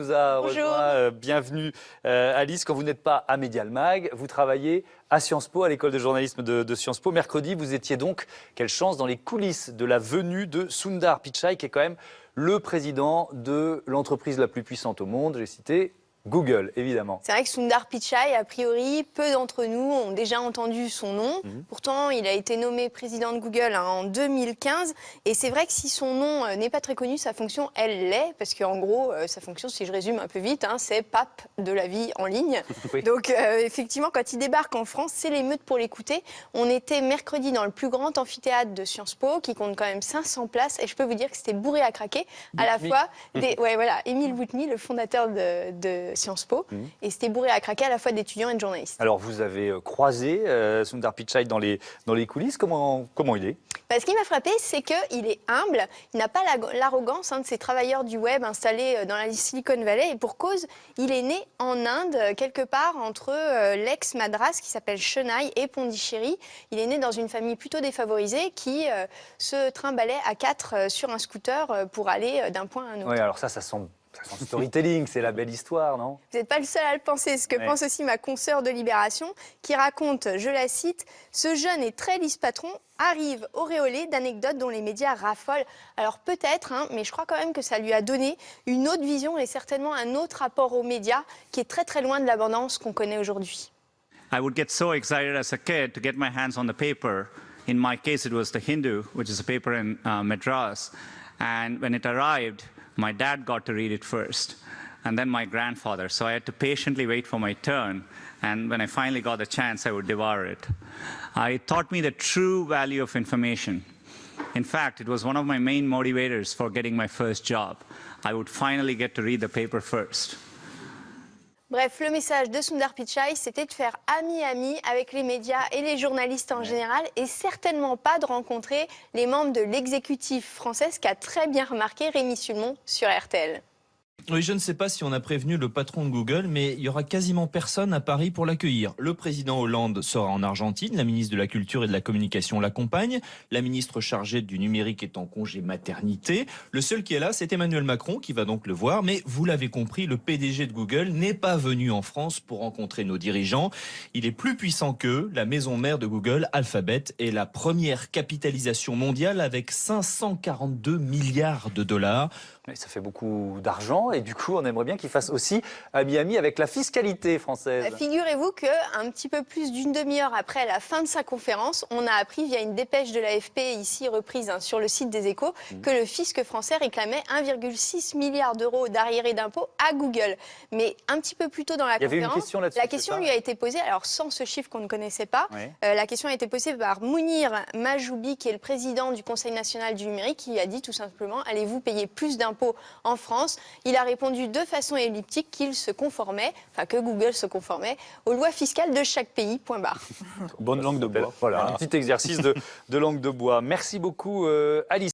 Nous a Bonjour. rejoint, bienvenue Alice. Quand vous n'êtes pas à Medialmag, vous travaillez à Sciences Po, à l'école de journalisme de Sciences Po. Mercredi, vous étiez donc, quelle chance, dans les coulisses de la venue de Sundar Pichai, qui est quand même le président de l'entreprise la plus puissante au monde. J'ai cité Google, évidemment. C'est vrai que Sundar Pichai, a priori, peu d'entre nous ont déjà entendu son nom. Pourtant, il a été nommé président de Google en 2015. Et c'est vrai que si son nom n'est pas très connu, sa fonction, elle l'est. Parce qu'en gros, sa fonction, si je résume un peu vite, c'est pape de la vie en ligne. Oui. Donc, effectivement, quand il débarque en France, c'est l'émeute pour l'écouter. On était mercredi dans le plus grand amphithéâtre de Sciences Po, qui compte quand même 500 places. Et je peux vous dire que c'était bourré à craquer. À la fois, Émile Boutmy, le fondateur de Sciences Po, et c'était bourré à craquer à la fois d'étudiants et de journalistes. Alors, vous avez croisé Sundar Pichai dans les coulisses. Comment il est? Ce qui m'a frappé, c'est qu'il est humble, il n'a pas l'arrogance de ces travailleurs du web installés dans la Silicon Valley, et pour cause, il est né en Inde, quelque part entre l'ex-Madras, qui s'appelle Chennai, et Pondichéry. Il est né dans une famille plutôt défavorisée qui se trimballait à 4 sur un scooter pour aller d'un point à un autre. Oui, alors ça sent storytelling, c'est la belle histoire, non? Vous n'êtes pas le seul à le penser, ce que pense aussi ma consoeur de Libération, qui raconte, je la cite, « Ce jeune et très lisse patron arrive auréolé d'anecdotes dont les médias raffolent. » Alors peut-être, mais je crois quand même que ça lui a donné une autre vision et certainement un autre rapport aux médias qui est très très loin de l'abondance qu'on connaît aujourd'hui. I would get so excited as a kid to get my hands on the paper. In my case, it was The Hindu, which is a paper in Madras. And when it arrived, my dad got to read it first, and then my grandfather. So I had to patiently wait for my turn, and when I finally got the chance, I would devour it. It taught me the true value of information. In fact, it was one of my main motivators for getting my first job. I would finally get to read the paper first. Bref, le message de Sundar Pichai, c'était de faire ami-ami avec les médias et les journalistes en général, et certainement pas de rencontrer les membres de l'exécutif français, ce qu'a très bien remarqué Rémi Sulmon sur RTL. Oui, je ne sais pas si on a prévenu le patron de Google, mais il y aura quasiment personne à Paris pour l'accueillir. Le président Hollande sera en Argentine, la ministre de la Culture et de la Communication l'accompagne, la ministre chargée du numérique est en congé maternité. Le seul qui est là, c'est Emmanuel Macron qui va donc le voir, mais vous l'avez compris, le PDG de Google n'est pas venu en France pour rencontrer nos dirigeants. Il est plus puissant qu'eux, la maison mère de Google, Alphabet, est la première capitalisation mondiale avec 542 milliards de dollars. Ça fait beaucoup d'argent et du coup, on aimerait bien qu'il fasse aussi ami-ami avec la fiscalité française. Figurez-vous qu'un petit peu plus d'une demi-heure après la fin de sa conférence, on a appris via une dépêche de l'AFP, ici reprise sur le site des Échos, que le fisc français réclamait 1,6 milliard d'euros d'arriérés d'impôts à Google. Mais un petit peu plus tôt dans la conférence, la question lui a été posée, alors sans ce chiffre qu'on ne connaissait pas, la question a été posée par Mounir Majoubi, qui est le président du Conseil national du numérique, qui a dit tout simplement, allez-vous payer plus d'impôts en France? Il a répondu de façon elliptique qu'il se conformait, que Google se conformait aux lois fiscales de chaque pays, point barre. Bonne langue de bois. Voilà, un petit exercice de langue de bois. Merci beaucoup Alice.